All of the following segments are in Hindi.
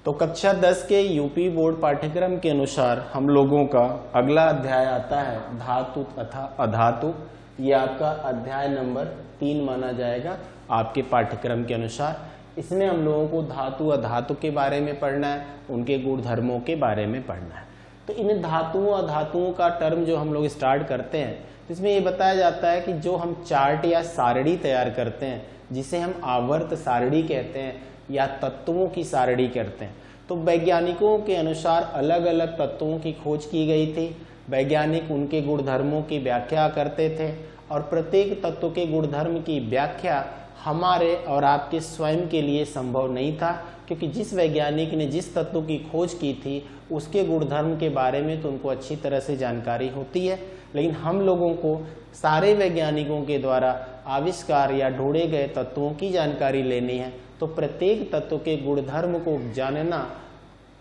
तो कक्षा 10 के यूपी बोर्ड पाठ्यक्रम के अनुसार हम लोगों का अगला अध्याय आता है धातु तथा अधातु। ये आपका अध्याय नंबर 3 माना जाएगा आपके पाठ्यक्रम के अनुसार। इसमें हम लोगों को धातु अधातु के बारे में पढ़ना है, उनके गुणधर्मों के बारे में पढ़ना है। तो इन धातुओं अधातुओं का टर्म जो हम लोग स्टार्ट करते हैं, इसमें ये बताया जाता है कि जो हम चार्ट या सारणी तैयार करते हैं, जिसे हम आवर्त सारणी कहते हैं या तत्वों की सारणी करते हैं, तो वैज्ञानिकों के अनुसार अलग अलग तत्वों की खोज की गई थी। वैज्ञानिक उनके गुणधर्मों की व्याख्या करते थे और प्रत्येक तत्व के गुणधर्म की व्याख्या हमारे और आपके स्वयं के लिए संभव नहीं था, क्योंकि जिस वैज्ञानिक ने जिस तत्व की खोज की थी उसके गुणधर्म के बारे में तो उनको अच्छी तरह से जानकारी होती है, लेकिन हम लोगों को सारे वैज्ञानिकों के द्वारा आविष्कार या ढूंढे गए तत्वों की जानकारी लेनी है। तो प्रत्येक तत्व के गुणधर्म को जानना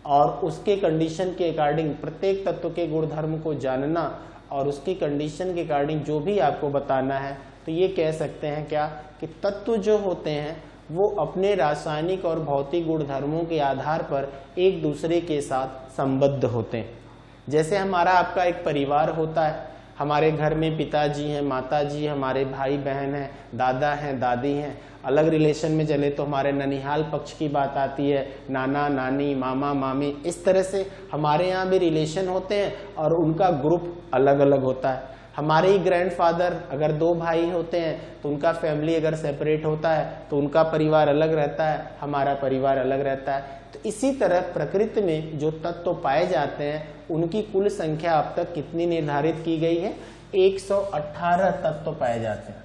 और उसके कंडीशन के अकॉर्डिंग प्रत्येक तत्व के गुणधर्म को जानना और उसकी कंडीशन के अकॉर्डिंग जो भी आपको बताना है, तो ये कह सकते हैं क्या कि तत्व जो होते हैं वो अपने रासायनिक और भौतिक गुणधर्मों के आधार पर एक दूसरे के साथ संबद्ध होते हैं। जैसे हमारा आपका एक परिवार होता है, हमारे घर में पिताजी हैं, माताजी, हमारे भाई बहन हैं, दादा हैं, दादी हैं। अलग रिलेशन में चले तो हमारे ननिहाल पक्ष की बात आती है, नाना नानी, मामा मामी, इस तरह से हमारे यहाँ भी रिलेशन होते हैं और उनका ग्रुप अलग अलग होता है। हमारे ही ग्रैंडफादर अगर 2 भाई होते हैं तो उनका फैमिली अगर सेपरेट होता है तो उनका परिवार अलग रहता है, हमारा परिवार अलग रहता है। तो इसी तरह प्रकृति में जो तत्व पाए जाते हैं उनकी कुल संख्या अब तक कितनी निर्धारित की गई है? 118 तत्व पाए जाते हैं।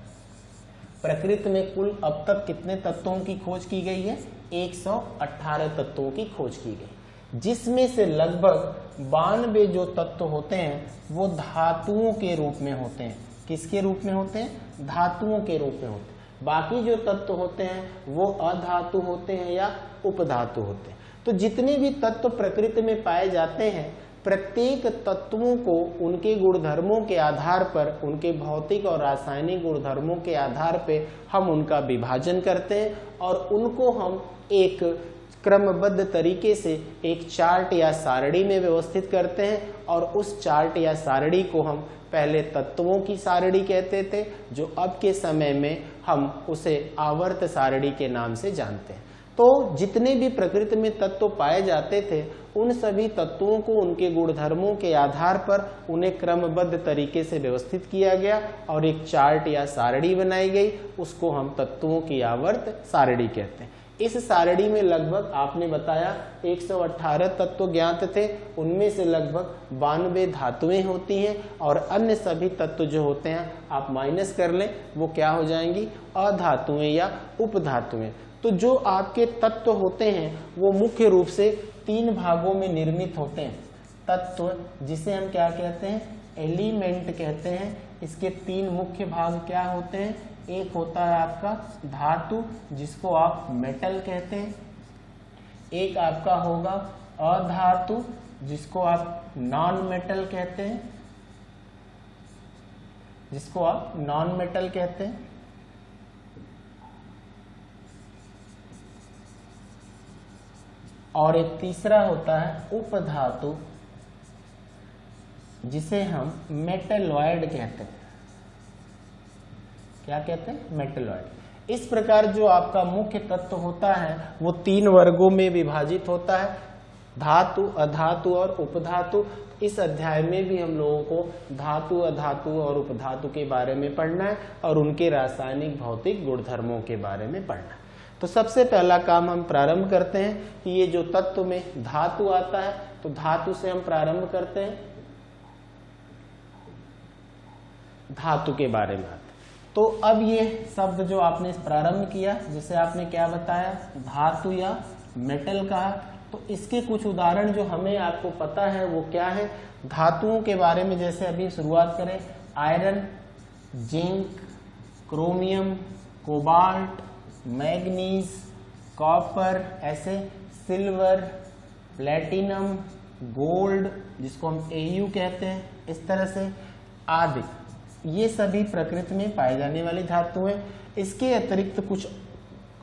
प्रकृति में कुल अब तक कितने तत्वों की खोज की गई है? 118 तत्वों की खोज की गई, जिसमें से लगभग 92 जो तत्व होते हैं वो धातुओं के रूप में होते हैं। किसके रूप में होते हैं? धातुओं के रूप में होते हैं। बाकी जो तत्व होते हैं वो अधातु होते हैं या उपधातु होते हैं। तो जितने भी तत्व प्रकृति में पाए जाते हैं, प्रत्येक तत्वों को उनके गुणधर्मों के आधार पर, उनके भौतिक और रासायनिक गुणधर्मों के आधार पर हम उनका विभाजन करते हैं और उनको हम एक क्रमबद्ध तरीके से एक चार्ट या सारणी में व्यवस्थित करते हैं। और उस चार्ट या सारणी को हम पहले तत्वों की सारणी कहते थे, जो अब के समय में हम उसे आवर्त सारणी के नाम से जानते हैं। तो जितने भी प्रकृति में तत्व पाए जाते थे उन सभी तत्वों को उनके गुणधर्मों के आधार पर उन्हें क्रमबद्ध तरीके से व्यवस्थित किया गया और एक चार्ट या सारणी बनाई गई, उसको हम तत्वों की आवर्त सारणी कहते हैं। इस सारणी में लगभग आपने बताया 118 तत्व ज्ञात थे, उनमें से लगभग 92 धातुएं होती हैं और अन्य सभी तत्व जो होते हैं आप माइनस कर लें, वो क्या हो जाएंगी? अधातुएं या उपधातुएं। तो जो आपके तत्व होते हैं वो मुख्य रूप से 3 भागों में निर्मित होते हैं। तत्व जिसे हम क्या कहते हैं? एलिमेंट कहते हैं। इसके 3 मुख्य भाग क्या होते हैं? एक होता है आपका धातु, जिसको आप मेटल कहते हैं। एक आपका होगा अधातु, जिसको आप नॉन मेटल कहते हैं, जिसको आप नॉन मेटल कहते हैं। और एक तीसरा होता है उपधातु, जिसे हम मेटलॉइड कहते हैं। क्या कहते हैं? मेटलॉइड। इस प्रकार जो आपका मुख्य तत्व होता है वो 3 वर्गों में विभाजित होता है, धातु, अधातु और उपधातु। इस अध्याय में भी हम लोगों को धातु, अधातु और उपधातु के बारे में पढ़ना है और उनके रासायनिक भौतिक गुणधर्मों के बारे में पढ़ना है। तो सबसे पहला काम हम प्रारंभ करते हैं कि ये जो तत्व में धातु आता है, तो धातु से हम प्रारंभ करते हैं, धातु के बारे में। तो अब ये शब्द जो आपने प्रारंभ किया, जिसे आपने क्या बताया? धातु या मेटल कहा। तो इसके कुछ उदाहरण जो हमें आपको पता है वो क्या है? धातुओं के बारे में जैसे अभी शुरुआत करें, iron, zinc, chromium, cobalt, manganese, copper, ऐसे सिल्वर, प्लेटिनम, गोल्ड, जिसको हम एयू कहते हैं, इस तरह से आदि, ये सभी प्रकृति में पाए जाने वाली धातुएं। इसके अतिरिक्त कुछ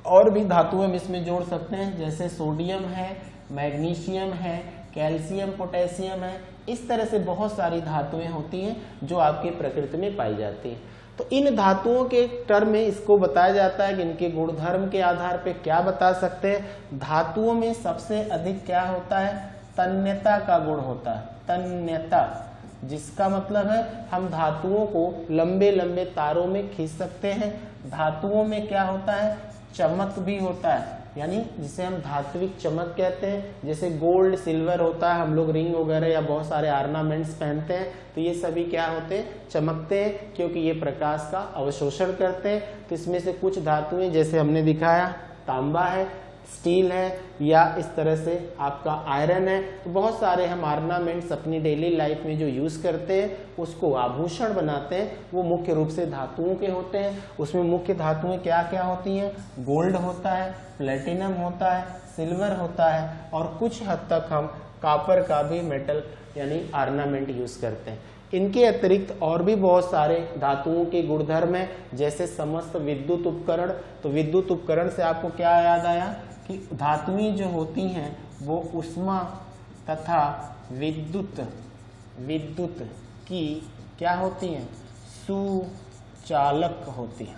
और भी धातुएं हम इसमें जोड़ सकते हैं, जैसे सोडियम है, मैग्नीशियम है, कैल्शियम, पोटेशियम है। इस तरह से बहुत सारी धातुएं होती हैं जो आपकी प्रकृति में पाई जाती हैं। तो इन धातुओं के टर्म में इसको बताया जाता है कि इनके गुणधर्म के आधार पे क्या बता सकते हैं। धातुओं में सबसे अधिक क्या होता है, तन्यता का गुण होता है, तन्यता, जिसका मतलब है हम धातुओं को लंबे लंबे तारों में खींच सकते हैं। धातुओं में क्या होता है, चमक भी होता है, यानी जिसे हम धात्विक चमक कहते हैं। जैसे गोल्ड, सिल्वर होता है, हम लोग रिंग वगैरह या बहुत सारे ऑर्नामेंट्स पहनते हैं, तो ये सभी क्या होते हैं, चमकते हैं, क्योंकि ये प्रकाश का अवशोषण करते हैं। तो इसमें से कुछ धातुएं जैसे हमने दिखाया, तांबा है, स्टील है, या इस तरह से आपका आयरन है। तो बहुत सारे हम ऑर्नामेंट्स अपनी डेली लाइफ में जो यूज करते हैं, उसको आभूषण बनाते हैं, वो मुख्य रूप से धातुओं के होते हैं। उसमें मुख्य धातुएं क्या क्या होती हैं, गोल्ड होता है, प्लेटिनम होता है, सिल्वर होता है, और कुछ हद तक हम कॉपर का भी मेटल यानी ऑर्नामेंट यूज करते हैं। इनके अतिरिक्त और भी बहुत सारे धातुओं के गुणधर्म हैं, जैसे समस्त विद्युत उपकरण। तो विद्युत उपकरण से आपको क्या याद आया कि धातुएं जो होती हैं वो ऊष्मा तथा विद्युत की क्या होती हैं, सुचालक होती हैं।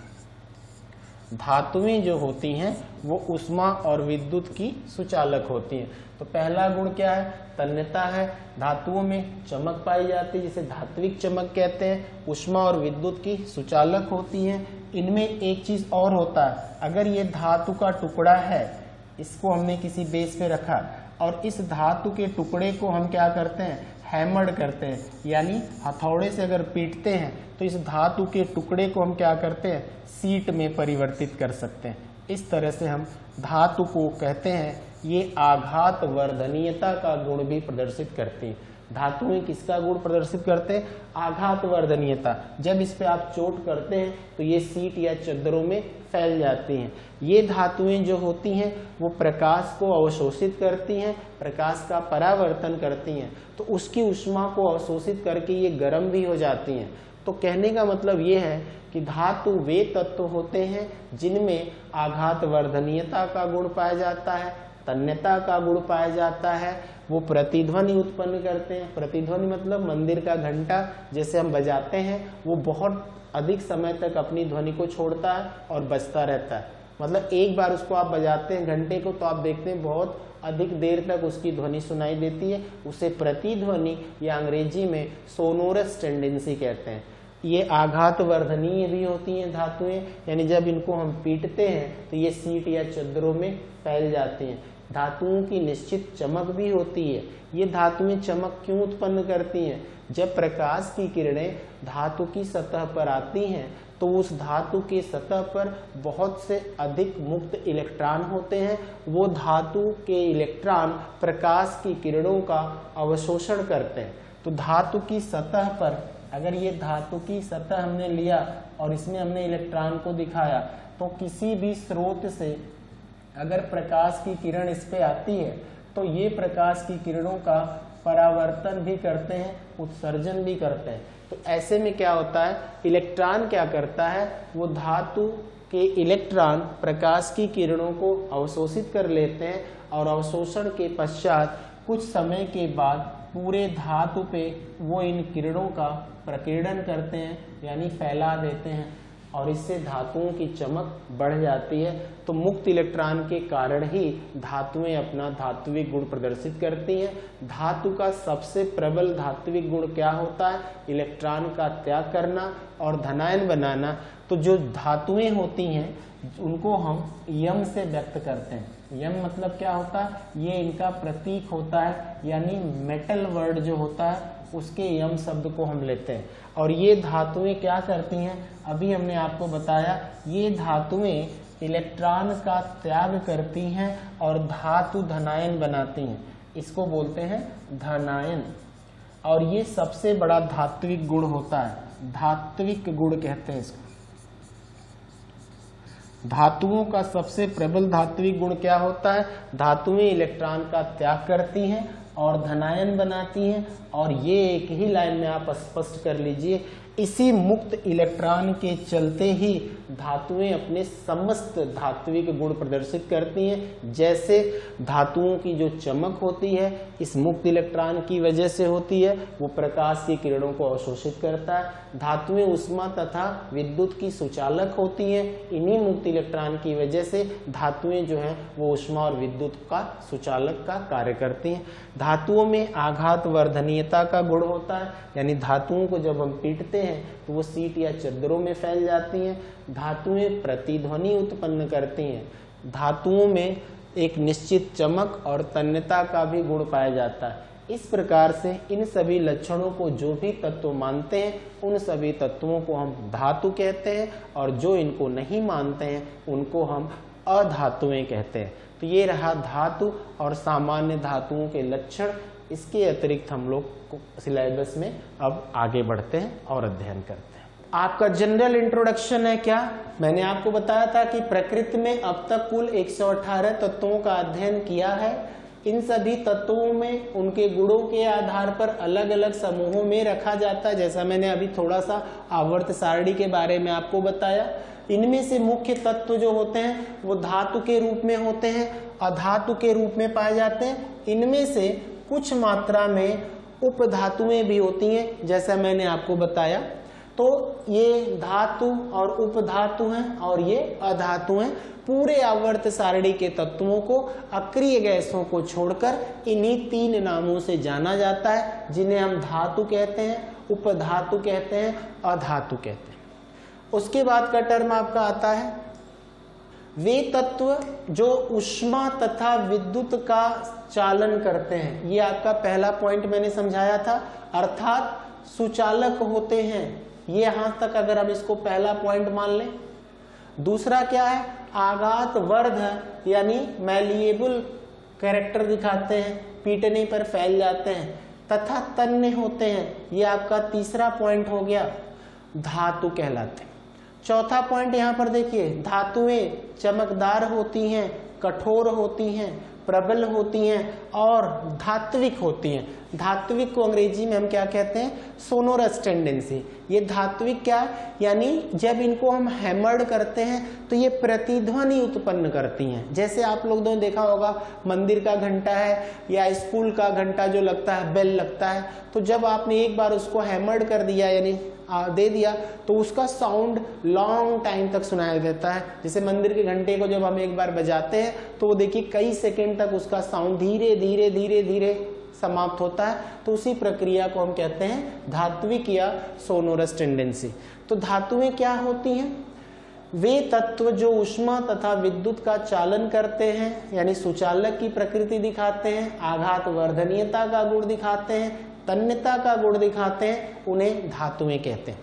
धातुएं जो होती हैं वो ऊष्मा और विद्युत की सुचालक होती हैं। तो पहला गुण क्या है, तन्यता है। धातुओं में चमक पाई जाती है, जिसे धात्विक चमक कहते हैं। ऊष्मा और विद्युत की सुचालक होती हैं। इनमें एक चीज और होता है, अगर ये धातु का टुकड़ा है, इसको हमने किसी बेस पे रखा और इस धातु के टुकड़े को हम क्या करते हैं, हैमर्ड करते हैं, यानी हथौड़े से अगर पीटते हैं तो इस धातु के टुकड़े को हम क्या करते हैं, सीट में परिवर्तित कर सकते हैं। इस तरह से हम धातु को कहते हैं, ये आघात वर्धनीयता का गुण भी प्रदर्शित करती है। धातुएं किसका गुण प्रदर्शित करते हैं, आघात वर्धनीयता। जब इस पे आप चोट करते हैं तो ये सीट या चद्दरों में फैल जाती हैं। ये धातुएं जो होती हैं वो प्रकाश को अवशोषित करती हैं, प्रकाश का परावर्तन करती हैं, तो उसकी ऊष्मा को अवशोषित करके ये गर्म भी हो जाती हैं। तो कहने का मतलब ये है कि धातु वे तत्व होते हैं जिनमें आघात वर्धनीयता का गुण पाया जाता है, तन्यता का गुण पाया जाता है। वो प्रतिध्वनि उत्पन्न करते हैं। प्रतिध्वनि मतलब मंदिर का घंटा जैसे हम बजाते हैं, वो बहुत अधिक समय तक अपनी ध्वनि को छोड़ता है और बजता रहता है। मतलब एक बार उसको आप बजाते हैं घंटे को, तो आप देखते हैं बहुत अधिक देर तक उसकी ध्वनि सुनाई देती है। उसे प्रतिध्वनि या अंग्रेजी में सोनोरस टेंडेंसी कहते हैं। ये आघात वर्धनीय भी होती हैं धातुएं, यानी जब इनको हम पीटते हैं तो ये सीट या चद्दरों में फैल जाती हैं। धातुओं की निश्चित चमक भी होती है। ये धातुएं चमक क्यों उत्पन्न करती हैं, जब प्रकाश की किरणें धातु की सतह पर आती हैं तो उस धातु के सतह पर बहुत से अधिक मुक्त इलेक्ट्रॉन होते हैं। वो धातु के इलेक्ट्रॉन प्रकाश की किरणों का अवशोषण करते हैं। तो धातु की सतह पर अगर ये धातु की सतह हमने लिया और इसमें हमने इलेक्ट्रॉन को दिखाया, तो किसी भी स्रोत से अगर प्रकाश की किरण इस पे आती है तो ये प्रकाश की किरणों का परावर्तन भी करते हैं, उत्सर्जन भी करते हैं। तो ऐसे में क्या होता है, इलेक्ट्रॉन क्या करता है, वो धातु के इलेक्ट्रॉन प्रकाश की किरणों को अवशोषित कर लेते हैं और अवशोषण के पश्चात कुछ समय के बाद पूरे धातु पे वो इन किरणों का प्रकीर्णन करते हैं, यानी फैला देते हैं, और इससे धातुओं की चमक बढ़ जाती है। तो मुक्त इलेक्ट्रॉन के कारण ही धातुएं अपना धात्विक गुण प्रदर्शित करती हैं। धातु का सबसे प्रबल धात्विक गुण क्या होता है, इलेक्ट्रॉन का त्याग करना और धनायन बनाना। तो जो धातुएं होती हैं उनको हम यम से व्यक्त करते हैं। यम मतलब क्या होता है, ये इनका प्रतीक होता है, यानी मेटल वर्ड जो होता है उसके यम शब्द को हम लेते हैं। और ये धातुएं क्या करती हैं, अभी हमने आपको बताया, ये धातुएं इलेक्ट्रॉन का त्याग करती हैं और धातु धनायन बनाती हैं। इसको बोलते हैं धनायन। और ये सबसे बड़ा धात्विक गुण होता है, धात्विक गुण कहते हैं इसको। धातुओं का सबसे प्रबल धात्विक गुण क्या होता है, धातुएं इलेक्ट्रॉन का त्याग करती हैं और धनायन बनाती हैं। और ये एक ही लाइन में आप स्पष्ट कर लीजिए, इसी मुक्त इलेक्ट्रॉन के चलते ही धातुएं अपने समस्त धात्विक गुण प्रदर्शित करती हैं। जैसे धातुओं की जो चमक होती है इस मुक्त इलेक्ट्रॉन की वजह से होती है, वो प्रकाश की किरणों को अवशोषित करता है। धातुएं उष्मा तथा विद्युत की सुचालक होती हैं, इन्हीं मुक्त इलेक्ट्रॉन की वजह से धातुएं जो हैं वो उष्मा और विद्युत का सुचालक का कार्य करती हैं। धातुओं में आघात वर्धनीयता का गुण होता है, यानी धातुओं को जब हम पीटते हैं तो वो सीट या चद्दरों में फैल जाती हैं। धातुएं प्रतिध्वनि उत्पन्न करती हैं। धातुओं में एक निश्चित चमक और तन्यता का भी गुण पाया जाता है। इस प्रकार से इन सभी लक्षणों को जो भी तत्व मानते हैं उन सभी तत्वों को हम धातु कहते हैं, और जो इनको नहीं मानते हैं उनको हम अधातुएं कहते हैं। तो ये रहा धातु और सामान्य धातुओं के लक्षण। इसके अतिरिक्त हम लोग सिलेबस में अब आगे बढ़ते हैं और अध्ययन करते हैं। आपका जनरल इंट्रोडक्शन है क्या? मैंने आपको बताया था कि प्रकृति में अब तक कुल 118 तत्वों का अध्ययन किया है। इन सभी तत्वों में उनके गुणों के आधार पर अलग अलग समूहों में रखा जाता है। जैसा मैंने अभी थोड़ा सा आवर्त सारणी के बारे में आपको बताया। इनमें से मुख्य तत्व जो होते हैं वो धातु के रूप में होते हैं, अधातु के रूप में पाए जाते हैं। इनमें से कुछ मात्रा में उपधातुएं भी होती हैं, जैसा मैंने आपको बताया। तो ये धातु और उपधातु हैं और ये अधातु हैं। पूरे आवर्त सारणी के तत्वों को अक्रिय गैसों को छोड़कर इन्हीं 3 नामों से जाना जाता है, जिन्हें हम धातु कहते हैं, उपधातु कहते हैं, अधातु कहते हैं। उसके बाद का टर्म आपका आता है वे तत्व जो ऊष्मा तथा विद्युत का चालन करते हैं। ये आपका पहला पॉइंट मैंने समझाया था, अर्थात सुचालक होते हैं। ये यहां तक अगर हम इसको पहला पॉइंट मान लें। दूसरा क्या है? आघात वर्ध यानी मैलिएबल कैरेक्टर दिखाते हैं, पीटने पर फैल जाते हैं, तथा तन्य होते हैं। ये आपका तीसरा पॉइंट हो गया, धातु कहलाते हैं। चौथा पॉइंट यहाँ पर देखिए, धातुएं चमकदार होती हैं, कठोर होती हैं, प्रबल होती हैं और धात्विक होती हैं। धात्विक को अंग्रेजी में हम क्या कहते हैं? Sonorous tendency. ये धात्विक क्या है? यानी जब इनको हम हैमर्ड करते हैं तो ये प्रतिध्वनि उत्पन्न करती हैं। जैसे आप लोग ने देखा होगा, मंदिर का घंटा है या स्कूल का घंटा जो लगता है, बेल लगता है, तो जब आपने एक बार उसको हैमर्ड कर दिया यानी दे दिया तो उसका साउंड लॉन्ग टाइम तक सुनाई देता है। जैसे मंदिर के घंटे को जब हम एक बार बजाते हैं तो वो देखिए कई सेकेंड तक उसका साउंड धीरे धीरे धीरे धीरे समाप्त होता है। तो उसी प्रक्रिया को हम कहते हैं धात्विक या सोनोरस टेंडेंसी। तो धातुएं क्या होती हैं? वे तत्व जो ऊष्मा तथा विद्युत का चालन करते हैं, यानी सुचालक की प्रकृति दिखाते हैं, आघात वर्धनीयता का गुण दिखाते हैं, तन्यता का गुण दिखाते हैं, उन्हें धातुएं कहते हैं।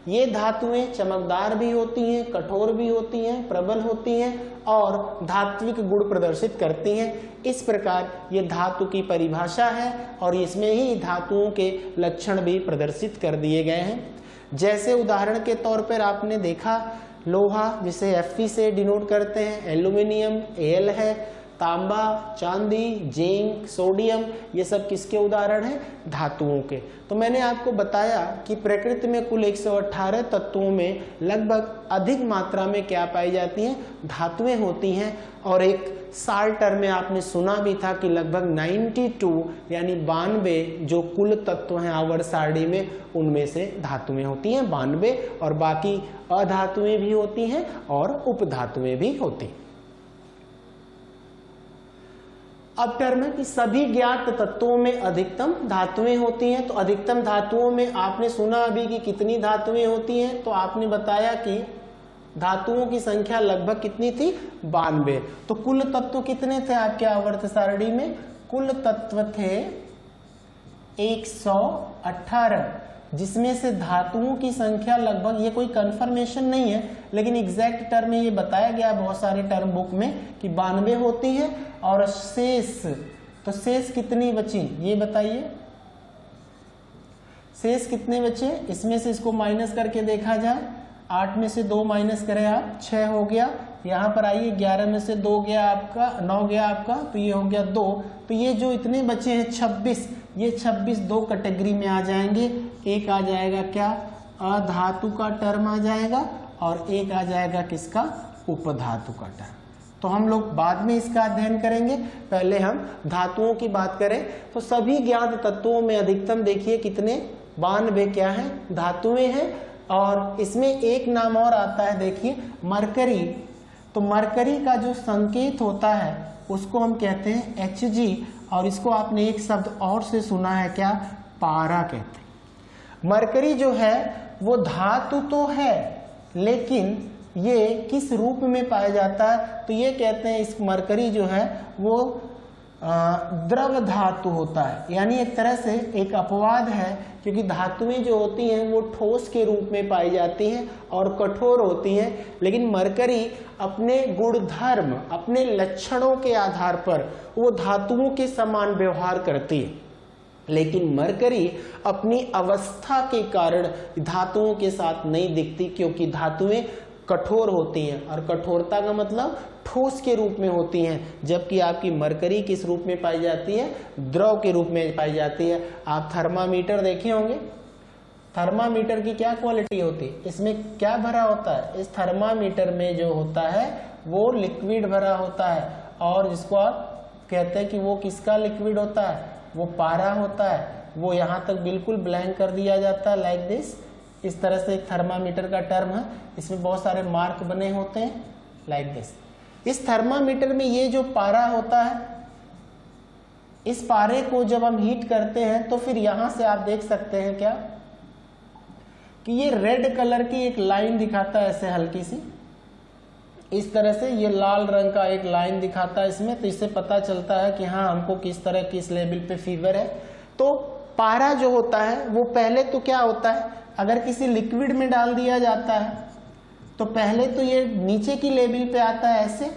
ये धातुएं चमकदार भी होती हैं, कठोर भी होती हैं, प्रबल होती हैं और धात्विक गुण प्रदर्शित करती हैं। इस प्रकार ये धातु की परिभाषा है और इसमें ही धातुओं के लक्षण भी प्रदर्शित कर दिए गए हैं। जैसे उदाहरण के तौर पर आपने देखा, लोहा जिसे Fe से डिनोट करते हैं, एल्यूमिनियम Al है, तांबा, चांदी, जिंक, सोडियम, ये सब किसके उदाहरण हैं? धातुओं के। तो मैंने आपको बताया कि प्रकृति में कुल 118 तत्वों में लगभग अधिक मात्रा में क्या पाई जाती हैं? धातुएं होती हैं। और एक साल टर्म में आपने सुना भी था कि लगभग 92 यानी 92 जो कुल तत्व हैं आवर्त सारणी में, उनमें से धातुएं होती हैं 92, और बाकी अधातुएं भी होती हैं और उपधातुएं भी होती हैं। अब टर्म है कि सभी ज्ञात तत्वों में अधिकतम धातुएं होती हैं। तो अधिकतम धातुओं में आपने सुना अभी कि कितनी धातुएं होती हैं? तो आपने बताया कि धातुओं की संख्या लगभग कितनी थी? 92। तो कुल तत्व कितने थे आपके आवर्त सारणी में? कुल तत्व थे 118, जिसमें से धातुओं की संख्या लगभग, ये कोई कंफर्मेशन नहीं है लेकिन एग्जैक्ट टर्म में ये बताया गया बहुत सारे टर्म बुक में कि 92 होती है। और शेष, तो शेष कितनी बची ये बताइए, शेष कितने बचे? इसमें से इसको माइनस करके देखा जाए, 8 में से 2 माइनस करें आप, 6 हो गया। यहाँ पर आइए, 11 में से 2 गया आपका, 9 गया आपका, तो ये हो गया 2। तो ये जो इतने बचे हैं 26, ये 26 दो कैटेगरी में आ जाएंगे। एक आ जाएगा क्या? अधातु का टर्म आ जाएगा और एक आ जाएगा किसका, उपधातु का टर्म। तो हम लोग बाद में इसका अध्ययन करेंगे, पहले हम धातुओं की बात करें तो सभी ज्ञात तत्वों में अधिकतम देखिए कितने 92 क्या है, धातुएं हैं। और इसमें एक नाम और आता है देखिए मरकरी। तो मरकरी का जो संकेत होता है उसको हम कहते हैं Hg, और इसको आपने एक शब्द और से सुना है क्या, पारा कहते हैं। मरकरी जो है वो धातु तो है लेकिन ये किस रूप में पाया जाता है, तो ये कहते हैं इस मरकरी जो है वो द्रव धातु होता है। यानी एक तरह से एक अपवाद है, क्योंकि धातुएं जो होती हैं वो ठोस के रूप में पाई जाती हैं और कठोर होती हैं, लेकिन मरकरी अपने गुणधर्म, अपने लक्षणों के आधार पर वो धातुओं के समान व्यवहार करती है। लेकिन मरकरी अपनी अवस्था के कारण धातुओं के साथ नहीं दिखती, क्योंकि धातुएं कठोर होती हैं और कठोरता का मतलब ठोस के रूप में होती हैं, जबकि आपकी मरकरी किस रूप में पाई जाती है, द्रव के रूप में पाई जाती है। आप थर्मामीटर देखे होंगे, थर्मामीटर की क्या क्वालिटी होती है, इसमें क्या भरा होता है, इस थर्मामीटर में जो होता है वो लिक्विड भरा होता है, और जिसको आप कहते हैं कि वो किसका लिक्विड होता है, वो पारा होता है। वो यहाँ तक बिल्कुल ब्लैंक कर दिया जाता है लाइक दिस। इस तरह से एक थर्मामीटर का टर्म है, इसमें बहुत सारे मार्क बने होते हैं लाइक दिस। इस थर्मामीटर में ये जो पारा होता है, इस पारे को जब हम हीट करते हैं तो फिर यहां से आप देख सकते हैं क्या कि ये रेड कलर की एक लाइन दिखाता है ऐसे हल्की सी, इस तरह से ये लाल रंग का एक लाइन दिखाता है इसमें। तो इससे पता चलता है कि हाँ हमको किस तरह किस लेवल पे फीवर है। तो पारा जो होता है वो पहले तो क्या होता है, अगर किसी लिक्विड में डाल दिया जाता है तो पहले तो ये नीचे की लेवल पे आता है ऐसे,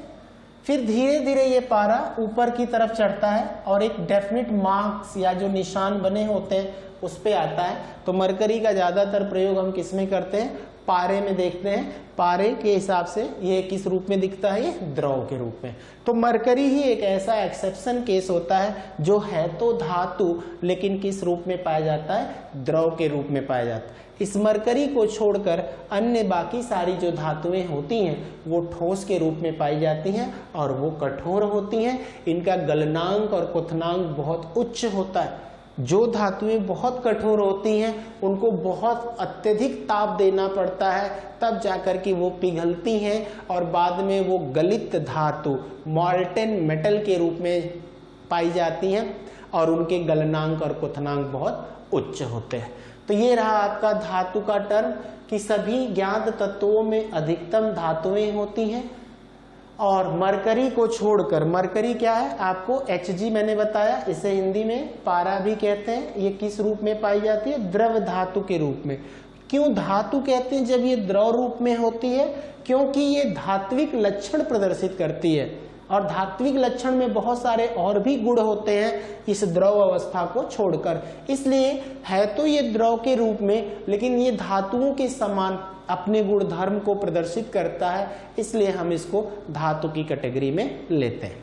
फिर धीरे धीरे ये पारा ऊपर की तरफ चढ़ता है और एक डेफिनेट मार्क्स या जो निशान बने होते हैं उस पे आता है। तो मरकरी का ज्यादातर प्रयोग हम किस में करते हैं, पारे में देखते हैं। पारे के हिसाब से ये किस रूप में दिखता है, ये द्रव के रूप में। तो मरकरी ही एक ऐसा एक्सेप्शन केस होता है जो है तो धातु लेकिन किस रूप में पाया जाता है, द्रव के रूप में पाया जाता है। इस मरकरी को छोड़कर अन्य बाकी सारी जो धातुएं होती हैं वो ठोस के रूप में पाई जाती हैं और वो कठोर होती हैं। इनका गलनांक और क्वथनांक बहुत उच्च होता है। जो धातुएं बहुत कठोर होती हैं उनको बहुत अत्यधिक ताप देना पड़ता है, तब जाकर के वो पिघलती हैं और बाद में वो गलित धातु मॉल्टेन मेटल के रूप में पाई जाती हैं और उनके गलनांक और क्वथनांक बहुत उच्च होते हैं। तो ये रहा आपका धातु का टर्म कि सभी ज्ञात तत्वों में अधिकतम धातुएं होती हैं और मरकरी को छोड़कर, मरकरी क्या है आपको Hg मैंने बताया, इसे हिंदी में पारा भी कहते हैं। ये किस रूप में पाई जाती है, द्रव धातु के रूप में। क्यों धातु कहते हैं जब ये द्रव रूप में होती है, क्योंकि ये धात्विक लक्षण प्रदर्शित करती है और धात्विक लक्षण में बहुत सारे और भी गुण होते हैं इस द्रव अवस्था को छोड़कर। इसलिए है तो ये द्रव के रूप में लेकिन ये धातुओं के समान अपने गुण धर्म को प्रदर्शित करता है, इसलिए हम इसको धातु की कैटेगरी में लेते हैं।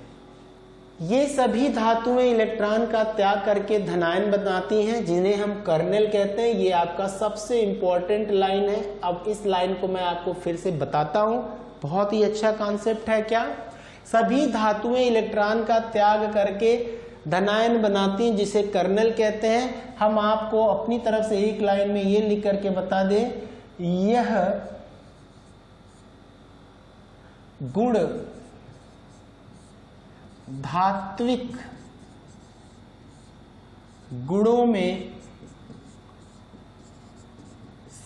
ये सभी धातुएं इलेक्ट्रॉन का त्याग करके धनायन बनाती हैं जिन्हें हम कर्नेल कहते हैं। ये आपका सबसे इंपॉर्टेंट लाइन है। अब इस लाइन को मैं आपको फिर से बताता हूं, बहुत ही अच्छा कॉन्सेप्ट है। क्या सभी धातुएं इलेक्ट्रॉन का त्याग करके धनायन बनाती हैं जिसे कर्नेल कहते हैं। हम आपको अपनी तरफ से एक लाइन में ये लिख करके बता दें, यह गुण धात्विक गुणों में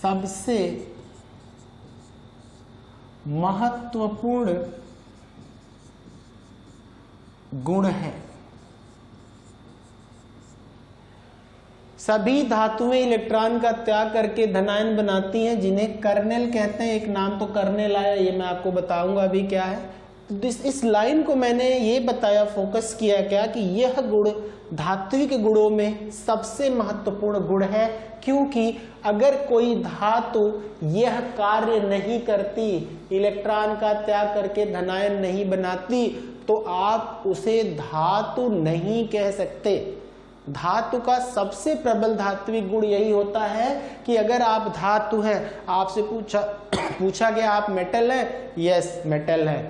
सबसे महत्वपूर्ण गुण है। सभी धातुएं इलेक्ट्रॉन का त्याग करके धनायन बनाती हैं जिन्हें कर्नेल कहते हैं। एक नाम तो कर्नेल आया, ये मैं आपको बताऊंगा अभी क्या है। इस लाइन को मैंने ये बताया, फोकस किया क्या कि यह गुण धात्विक गुणों में सबसे महत्वपूर्ण गुण है, क्योंकि अगर कोई धातु यह कार्य नहीं करती, इलेक्ट्रॉन का त्याग करके धनायन नहीं बनाती, तो आप उसे धातु नहीं कह सकते। धातु का सबसे प्रबल धात्विक गुण यही होता है कि अगर आप धातु हैं, आपसे पूछा गया आप मेटल है, यस मेटल है,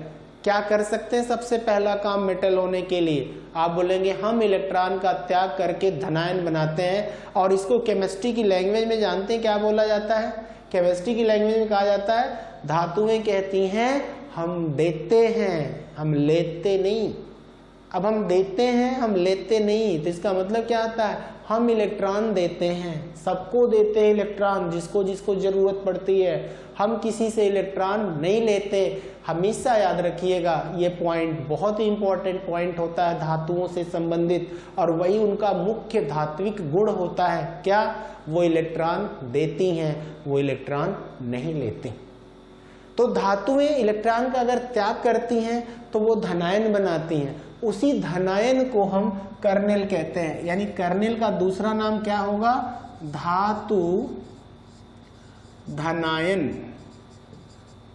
क्या कर सकते हैं सबसे पहला काम मेटल होने के लिए? आप बोलेंगे हम इलेक्ट्रॉन का त्याग करके धनायन बनाते हैं। और इसको केमिस्ट्री की लैंग्वेज में जानते हैं क्या बोला जाता है? केमिस्ट्री की लैंग्वेज में कहा जाता है धातुएं कहती हैं हम देते हैं, हम लेते नहीं। अब हम देते हैं, हम लेते नहीं, तो इसका मतलब क्या आता है? हम इलेक्ट्रॉन देते हैं, सबको देते हैं इलेक्ट्रॉन, जिसको जिसको जरूरत पड़ती है। हम किसी से इलेक्ट्रॉन नहीं लेते। हमेशा याद रखिएगा, ये पॉइंट बहुत ही इंपॉर्टेंट पॉइंट होता है धातुओं से संबंधित, और वही उनका मुख्य धात्विक गुण होता है। क्या? वो इलेक्ट्रॉन देती हैं, वो इलेक्ट्रॉन नहीं लेती। तो धातुएं इलेक्ट्रॉन का अगर त्याग करती हैं तो वो धनायन बनाती हैं। उसी धनायन को हम कर्नेल कहते हैं, यानी कर्नेल का दूसरा नाम क्या होगा? धातु धनायन।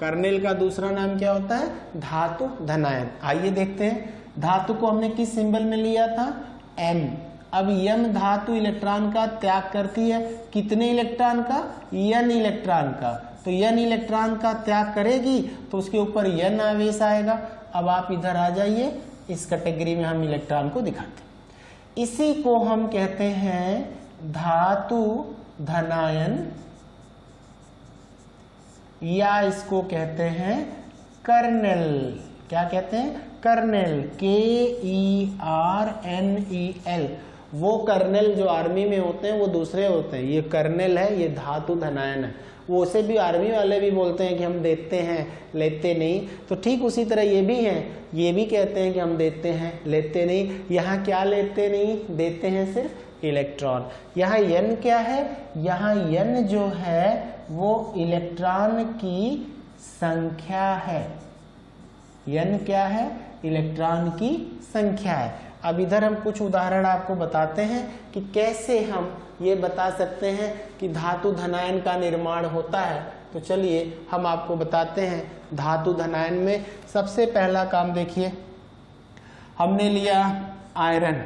कर्नेल का दूसरा नाम क्या होता है? धातु धनायन। आइए देखते हैं, धातु को हमने किस सिंबल में लिया था? M। अब M धातु इलेक्ट्रॉन का त्याग करती है, कितने इलेक्ट्रॉन का? N इलेक्ट्रॉन का। तो N इलेक्ट्रॉन का त्याग करेगी तो उसके ऊपर N आवेश आएगा। अब आप इधर आ जाइए, इस कैटेगरी में हम इलेक्ट्रॉन को दिखाते हैं। इसी को हम कहते हैं धातु धनायन, या इसको कहते हैं कर्नेल। क्या कहते हैं? Kernel, KERNEL। वो कर्नेल जो आर्मी में होते हैं वो दूसरे होते हैं, ये कर्नेल है, ये धातु धनायन है। वो उसे भी आर्मी वाले भी बोलते हैं कि हम देते हैं लेते नहीं। तो ठीक उसी तरह ये भी हैं, ये भी कहते हैं कि हम देते हैं लेते नहीं। यहाँ क्या लेते नहीं, देते हैं सिर्फ इलेक्ट्रॉन। यहाँ N क्या है? यहाँ N जो है वो इलेक्ट्रॉन की संख्या है। N क्या है? इलेक्ट्रॉन की संख्या है। अब इधर हम कुछ उदाहरण आपको बताते हैं कि कैसे हम ये बता सकते हैं कि धातु धनायन का निर्माण होता है। तो चलिए हम आपको बताते हैं धातु धनायन में सबसे पहला काम देखिए, हमने लिया आयरन।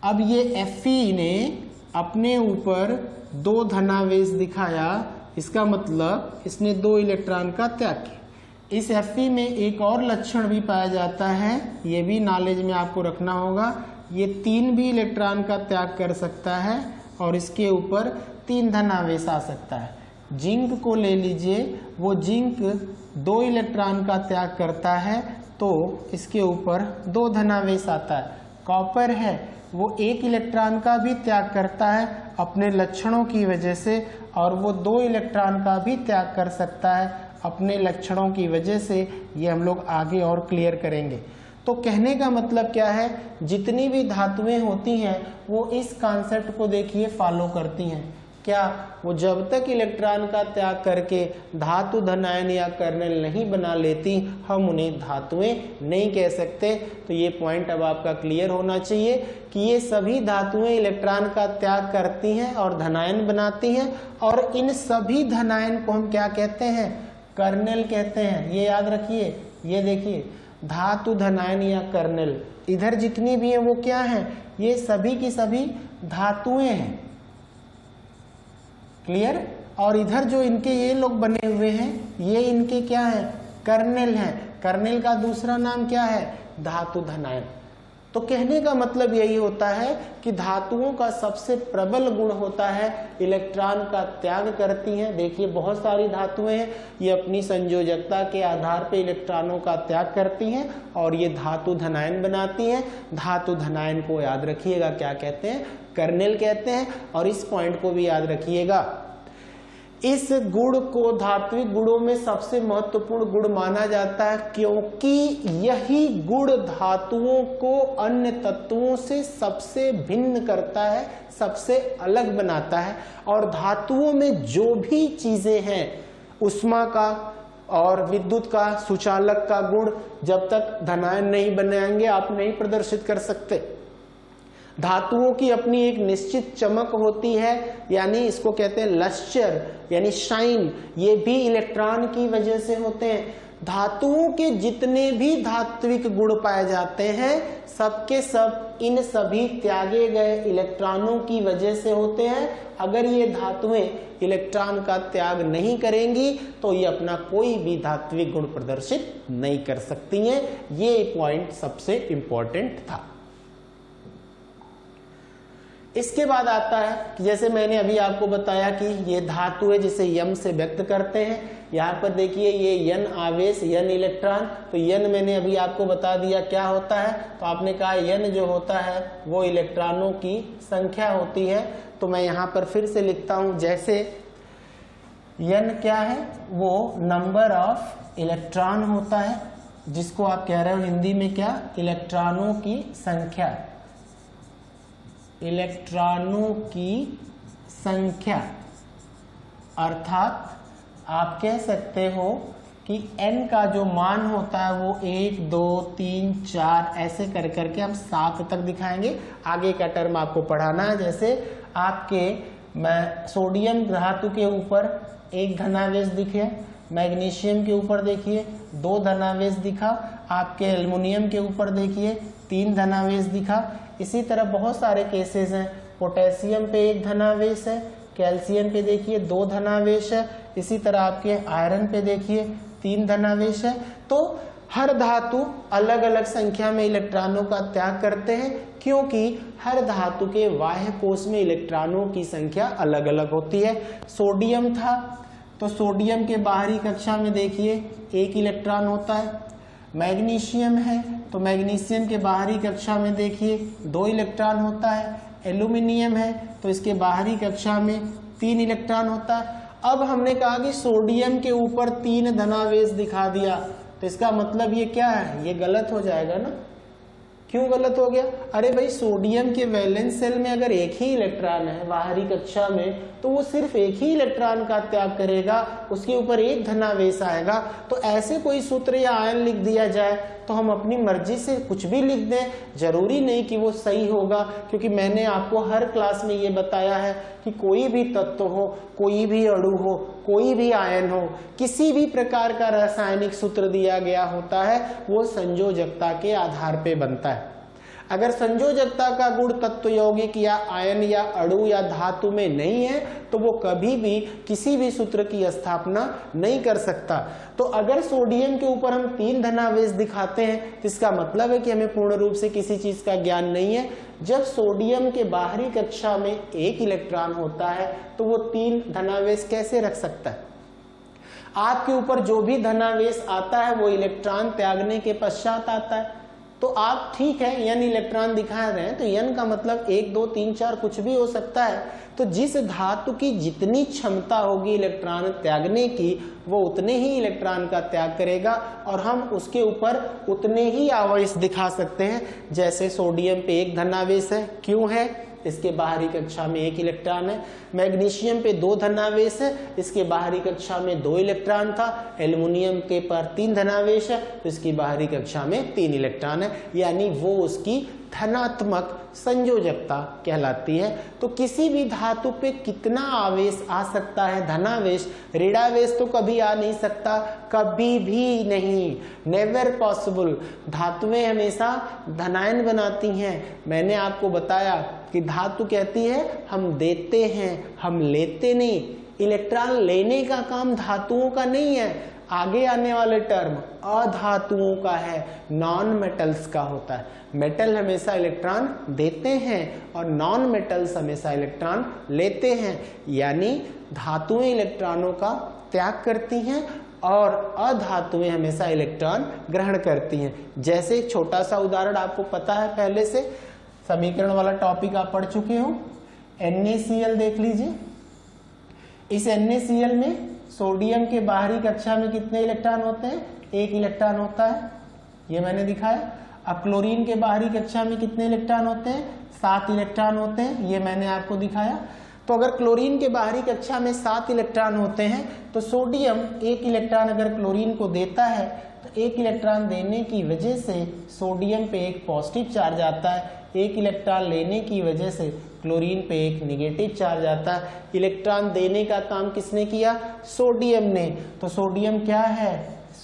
अब ये Fe ने अपने ऊपर 2 धनावेश दिखाया, इसका मतलब इसने 2 इलेक्ट्रॉन का त्याग किया। इस Fe में एक और लक्षण भी पाया जाता है, ये भी नॉलेज में आपको रखना होगा। ये 3 भी इलेक्ट्रॉन का त्याग कर सकता है और इसके ऊपर 3 धनावेश आ सकता है। जिंक को ले लीजिए, वो जिंक 2 इलेक्ट्रॉन का त्याग करता है तो इसके ऊपर 2 धनावेश आता है। कॉपर है, वो 1 इलेक्ट्रॉन का भी त्याग करता है अपने लक्षणों की वजह से, और वो 2 इलेक्ट्रॉन का भी त्याग कर सकता है अपने लक्षणों की वजह से। ये हम लोग आगे और क्लियर करेंगे। तो कहने का मतलब क्या है, जितनी भी धातुएं होती हैं वो इस कॉन्सेप्ट को देखिए फॉलो करती हैं। क्या? वो जब तक इलेक्ट्रॉन का त्याग करके धातु धनायन या कर्नेल नहीं बना लेती, हम उन्हें धातुएं नहीं कह सकते। तो ये पॉइंट अब आपका क्लियर होना चाहिए कि ये सभी धातुएं इलेक्ट्रॉन का त्याग करती हैं और धनायन बनाती हैं, और इन सभी धनायन को हम क्या कहते हैं? कर्नेल कहते हैं। ये याद रखिए, ये देखिए धातु धनायन या कर्नेल, इधर जितनी भी है वो क्या है? ये सभी की सभी धातुएं हैं। क्लियर? और इधर जो इनके ये लोग बने हुए हैं, ये इनके क्या है? कर्नेल हैं। कर्नेल का दूसरा नाम क्या है? धातु धनायन। तो कहने का मतलब यही होता है कि धातुओं का सबसे प्रबल गुण होता है इलेक्ट्रॉन का त्याग करती हैं। देखिए बहुत सारी धातुएं हैं, ये अपनी संयोजकता के आधार पर इलेक्ट्रॉनों का त्याग करती हैं और ये धातु धनायन बनाती हैं। धातु धनायन को याद रखिएगा क्या कहते हैं? कर्नेल कहते हैं। और इस पॉइंट को भी याद रखिएगा, इस गुण को धात्विक गुणों में सबसे महत्वपूर्ण गुण माना जाता है, क्योंकि यही गुण धातुओं को अन्य तत्वों से सबसे भिन्न करता है, सबसे अलग बनाता है। और धातुओं में जो भी चीजें हैं, उष्मा का और विद्युत का, सुचालक का गुण जब तक धनायन नहीं बनाएंगे आप नहीं प्रदर्शित कर सकते। धातुओं की अपनी एक निश्चित चमक होती है, यानी इसको कहते हैं लस्टर यानी शाइन, ये भी इलेक्ट्रॉन की वजह से होते हैं। धातुओं के जितने भी धात्विक गुण पाए जाते हैं सबके सब इन सभी त्यागे गए इलेक्ट्रॉनों की वजह से होते हैं। अगर ये धातुएं इलेक्ट्रॉन का त्याग नहीं करेंगी तो ये अपना कोई भी धात्विक गुण प्रदर्शित नहीं कर सकती हैं। ये पॉइंट सबसे इंपॉर्टेंट था। इसके बाद आता है कि जैसे मैंने अभी आपको बताया कि ये धातु है जिसे यम से व्यक्त करते हैं। यहाँ पर देखिए ये यन आवेश, यन इलेक्ट्रॉन, तो यन मैंने अभी आपको बता दिया क्या होता है। तो आपने कहा यन जो होता है वो इलेक्ट्रॉनों की संख्या होती है। तो मैं यहाँ पर फिर से लिखता हूँ, जैसे यन क्या है, वो नंबर ऑफ इलेक्ट्रॉन होता है, जिसको आप कह रहे हो हिंदी में क्या, इलेक्ट्रॉनों की संख्या, इलेक्ट्रॉनों की संख्या। अर्थात आप कह सकते हो कि n का जो मान होता है वो 1 2 3 4 ऐसे कर करके हम 7 तक दिखाएंगे। आगे का टर्म आपको पढ़ाना है। जैसे आपके सोडियम धातु के ऊपर 1 धनावेश दिखे, मैग्नीशियम के ऊपर देखिए 2 धनावेश दिखा, आपके एल्युमिनियम के ऊपर देखिए 3 धनावेश दिखा। इसी तरह बहुत सारे केसेस हैं। पोटेशियम पे 1 धनावेश है, कैल्शियम पे देखिए 2 धनावेश है, इसी तरह आपके आयरन पे देखिए 3 धनावेश है। तो हर धातु अलग अलग संख्या में इलेक्ट्रॉनों का त्याग करते हैं, क्योंकि हर धातु के बाह्य कोश में इलेक्ट्रॉनों की संख्या अलग अलग होती है। सोडियम था तो सोडियम के बाहरी कक्षा में देखिए 1 इलेक्ट्रॉन होता है। मैग्नीशियम है तो मैग्नीशियम के बाहरी कक्षा में देखिए 2 इलेक्ट्रॉन होता है। एल्यूमिनियम है तो इसके बाहरी कक्षा में 3 इलेक्ट्रॉन होता है। अब हमने कहा कि सोडियम के ऊपर 3 धनावेश दिखा दिया, तो इसका मतलब ये क्या है, ये गलत हो जाएगा ना। क्यों गलत हो गया? अरे भाई सोडियम के वैलेंस सेल में अगर 1 ही इलेक्ट्रॉन है बाहरी कक्षा में, तो वो सिर्फ 1 ही इलेक्ट्रॉन का त्याग करेगा, उसके ऊपर 1 धनावेश आएगा। तो ऐसे कोई सूत्र या आयन लिख दिया जाए तो हम अपनी मर्जी से कुछ भी लिख दें, जरूरी नहीं कि वो सही होगा, क्योंकि मैंने आपको हर क्लास में ये बताया है कि कोई भी तत्व हो, कोई भी अणु हो, कोई भी आयन हो, किसी भी प्रकार का रासायनिक सूत्र दिया गया होता है वो संयोजकता के आधार पे बनता है। अगर संयोजकता का गुण तत्व यौगिक या आयन या अणु या धातु में नहीं है तो वो कभी भी किसी भी सूत्र की स्थापना नहीं कर सकता। तो अगर सोडियम के ऊपर हम 3 धनावेश दिखाते हैं तो इसका मतलब है कि हमें पूर्ण रूप से किसी चीज का ज्ञान नहीं है। जब सोडियम के बाहरी कक्षा में 1 इलेक्ट्रॉन होता है तो वो 3 धनावेश कैसे रख सकता है? आपके ऊपर जो भी धनावेश आता है वो इलेक्ट्रॉन त्यागने के पश्चात आता है। तो आप ठीक है n इलेक्ट्रॉन दिखा रहे हैं तो n का मतलब 1 2 3 4 कुछ भी हो सकता है। तो जिस धातु की जितनी क्षमता होगी इलेक्ट्रॉन त्यागने की वो उतने ही इलेक्ट्रॉन का त्याग करेगा और हम उसके ऊपर उतने ही आवेश दिखा सकते हैं। जैसे सोडियम पे 1 धनावेश है, क्यों है? इसके बाहरी कक्षा में 1 इलेक्ट्रॉन है। मैग्नीशियम पे 2 धनावेश है, इसके बाहरी कक्षा में 2 इलेक्ट्रॉन था। एल्युमिनियम के पर 3 धनावेश है तो इसकी बाहरी कक्षा में 3 इलेक्ट्रॉन है, यानी वो उसकी धनात्मक संयोजकता कहलाती है। तो किसी भी धातु पे कितना आवेश आ सकता है? धनावेश। ऋणावेश तो कभी आ नहीं सकता, कभी भी नहीं, नेवर पॉसिबल। धातुएं हमेशा धनायन बनाती हैं। मैंने आपको बताया कि धातु कहती है हम देते हैं, हम लेते नहीं। इलेक्ट्रॉन लेने का काम धातुओं का नहीं है। आगे आने वाले टर्म अधातुओं का है, नॉन मेटल्स का होता है। मेटल हमेशा इलेक्ट्रॉन देते हैं और नॉन मेटल्स हमेशा इलेक्ट्रॉन लेते हैं, यानी धातुएं इलेक्ट्रॉनों का त्याग करती हैं और अधातुएं हमेशा इलेक्ट्रॉन ग्रहण करती हैं। जैसे एक छोटा सा उदाहरण आपको पता है, पहले से समीकरण वाला टॉपिक आप पढ़ चुके हो। NaCl देख लीजिए। इस NaCl में सोडियम के बाहरी कक्षा में कितने इलेक्ट्रॉन होते हैं? 1 इलेक्ट्रॉन होता है, ये मैंने दिखाया। अब क्लोरीन के बाहरी कक्षा में कितने इलेक्ट्रॉन होते हैं? 7 इलेक्ट्रॉन होते हैं, ये मैंने आपको दिखाया। तो अगर क्लोरीन के बाहरी कक्षा में 7 इलेक्ट्रॉन होते हैं तो सोडियम 1 इलेक्ट्रॉन अगर क्लोरीन को देता है तो 1 इलेक्ट्रॉन देने की वजह से सोडियम पे एक पॉजिटिव चार्ज आता है, 1 इलेक्ट्रॉन लेने की वजह से क्लोरीन पे एक निगेटिव चार्ज आता है। इलेक्ट्रॉन देने का काम किसने किया? सोडियम ने। तो सोडियम क्या है?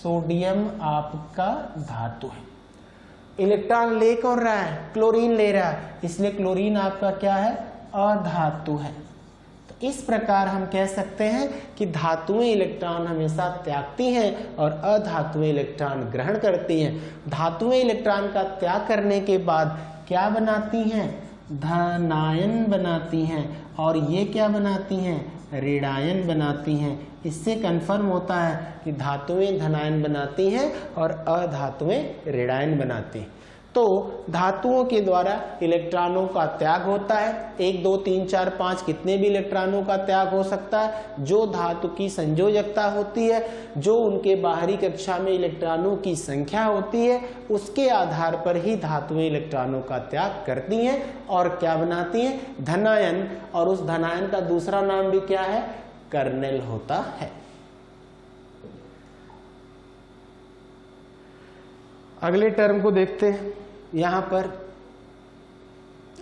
सोडियम आपका धातु है। इलेक्ट्रॉन ले कौन रहा है? क्लोरीन ले रहा है, इसलिए क्लोरीन आपका क्या है? अधातु है। तो इस प्रकार हम कह सकते हैं कि धातुएं इलेक्ट्रॉन हमेशा त्यागती हैं और अधातुएं इलेक्ट्रॉन ग्रहण करती हैं। धातुएं इलेक्ट्रॉन का त्याग करने के बाद क्या बनाती हैं? धनायन बनाती हैं। और ये क्या बनाती हैं? ऋणायन बनाती हैं। इससे कंफर्म होता है कि धातुएं धनायन बनाती हैं और अधातुएं ऋणायन बनाती हैं। तो धातुओं के द्वारा इलेक्ट्रॉनों का त्याग होता है। 1 2 3 4 5 कितने भी इलेक्ट्रॉनों का त्याग हो सकता है। जो धातु की संयोजकता होती है, जो उनके बाहरी कक्षा में इलेक्ट्रॉनों की संख्या होती है, उसके आधार पर ही धातुएं इलेक्ट्रॉनों का त्याग करती हैं और क्या बनाती हैं? धनायन। और उस धनायन का दूसरा नाम भी क्या है? कर्नेल होता है। अगले टर्म को देखते हैं। यहां पर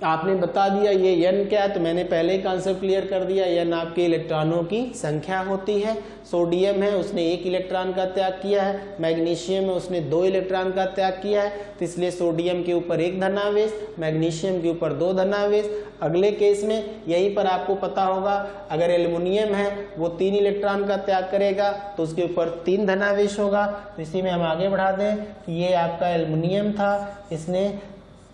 आपने बता दिया ये n क्या है, तो मैंने पहले ही कॉन्सेप्ट क्लियर कर दिया। n आपके इलेक्ट्रॉनों की संख्या होती है। सोडियम है, उसने 1 इलेक्ट्रॉन का त्याग किया है। मैग्नीशियम है, उसने 2 इलेक्ट्रॉन का त्याग किया है। तो इसलिए सोडियम के ऊपर 1 धनावेश, मैग्नीशियम के ऊपर 2 धनावेश। अगले केस में यहीं पर आपको पता होगा, अगर एल्युमिनियम है वो 3 इलेक्ट्रॉन का त्याग करेगा तो उसके ऊपर 3 धनावेश होगा। तो इसी में हम आगे बढ़ा दें कि ये आपका एल्युमिनियम था, इसने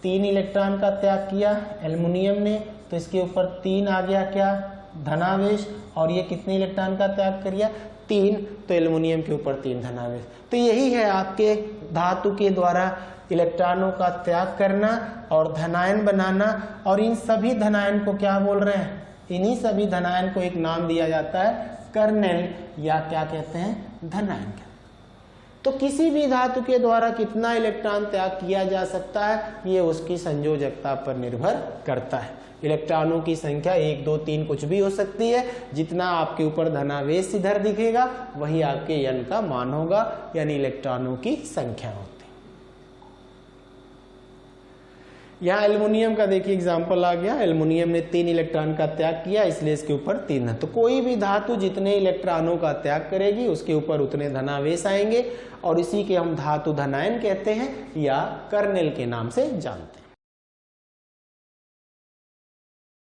3 इलेक्ट्रॉन का त्याग किया एल्युमिनियम ने, तो इसके ऊपर 3 आ गया क्या? धनावेश। और ये कितने इलेक्ट्रॉन का त्याग किया? 3, तो एल्युमिनियम के ऊपर 3 धनावेश। तो यही है आपके धातु के द्वारा इलेक्ट्रॉनों का त्याग करना और धनायन बनाना। और इन सभी धनायन को क्या बोल रहे हैं? इन्हीं सभी धनायन को एक नाम दिया जाता है कर्नेल, या क्या कहते हैं? धनायन। तो किसी भी धातु के द्वारा कितना इलेक्ट्रॉन त्याग किया जा सकता है, ये उसकी संयोजकता पर निर्भर करता है। इलेक्ट्रॉनों की संख्या 1 2 3 कुछ भी हो सकती है। जितना आपके ऊपर धनावेश इधर दिखेगा वही आपके n का मान होगा, यानी इलेक्ट्रॉनों की संख्या होती है। यहाँ एल्युमिनियम का देखिए एग्जाम्पल आ गया। एल्युमिनियम ने 3 इलेक्ट्रॉन का त्याग किया, इसलिए इसके ऊपर 3 है। तो कोई भी धातु जितने इलेक्ट्रॉनों का त्याग करेगी उसके ऊपर उतने धनावेश आएंगे, और इसी के हम धातु धनायन कहते हैं या कर्नेल के नाम से जानते हैं।